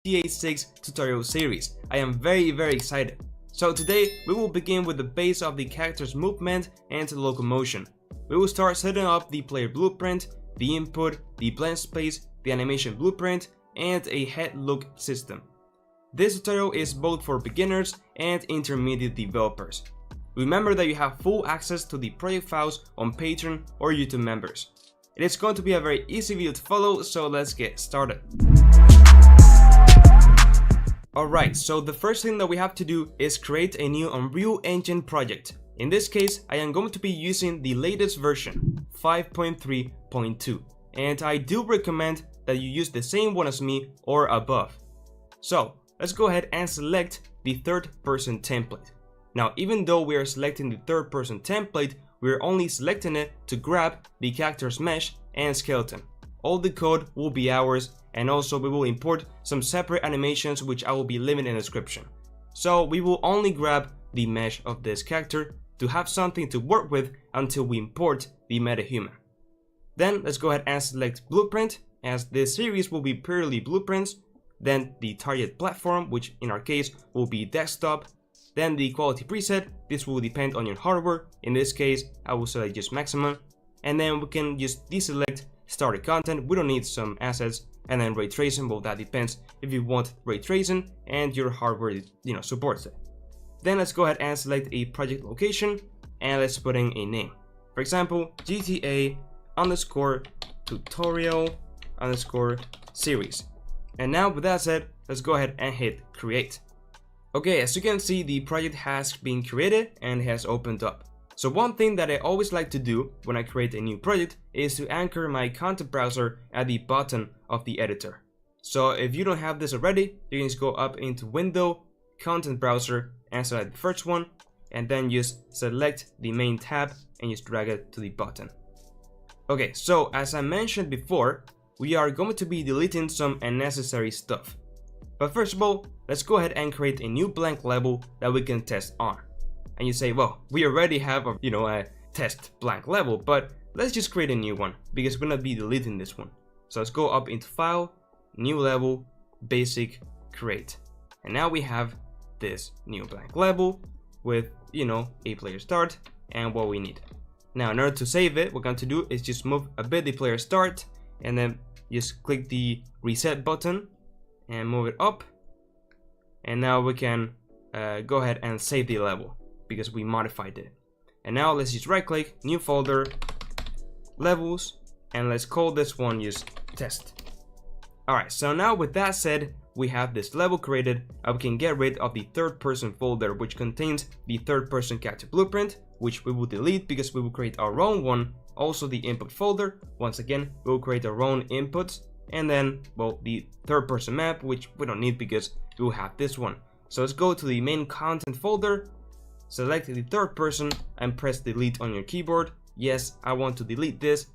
GTA 6 tutorial series. I am very excited. So today we will begin with the base of the character's movement and locomotion. We will start setting up the player blueprint, the input, the blend space, the animation blueprint, and a head look system. This tutorial is both for beginners and intermediate developers. Remember that you have full access to the project files on Patreon or YouTube members. It is going to be a very easy video to follow, so let's get started. Alright, so the first thing that we have to do is create a new Unreal Engine project. In this case, I am going to be using the latest version, 5.3.2, and I do recommend that you use the same one as me or above. So let's go ahead and select the third person template. Now, even though we are selecting the third person template, we are only selecting it to grab the character's mesh and skeleton. All the code will be ours, and also we will import some separate animations which I will be leaving in the description. So we will only grab the mesh of this character to have something to work with until we import the metahuman. Then let's go ahead and select blueprint, as this series will be purely blueprints. Then the target platform, which in our case will be desktop. Then the quality preset, this will depend on your hardware. In this case, I will select just maximum. And then we can just deselect starter content, we don't need some assets. And then ray tracing, well, that depends if you want ray tracing and your hardware supports it. Then let's go ahead and select a project location and let's put in a name. For example, GTA underscore tutorial underscore series. And now with that said, let's go ahead and hit create. Okay, as you can see, the project has been created and has opened up. So one thing that I always like to do when I create a new project is to anchor my content browser at the bottom of the editor. So if you don't have this already, you can just go up into Window, Content Browser, and select the first one, and then just select the main tab and just drag it to the bottom. Okay, so as I mentioned before, we are going to be deleting some unnecessary stuff. But first of all, let's go ahead and create a new blank level that we can test on. And you say, well, we already have a test blank level, but let's just create a new one because we're gonna be deleting this one. So let's go up into File, New Level, Basic, Create. And now we have this new blank level with, a player start and what we need. Now, in order to save it, what we're going to do is just move a bit the player start and then just click the reset button and move it up. And now we can go ahead and save the level because we modified it. And now let's just right click, new folder, levels, and let's call this one just test. Alright, so now with that said, we have this level created and we can get rid of the third person folder which contains the third person character blueprint, which we will delete because we will create our own one. Also the input folder, once again, we'll create our own inputs. And then, well, the third person map, which we don't need because we will have this one. So let's go to the main content folder, select the third person and press delete on your keyboard. Yes, I want to delete this.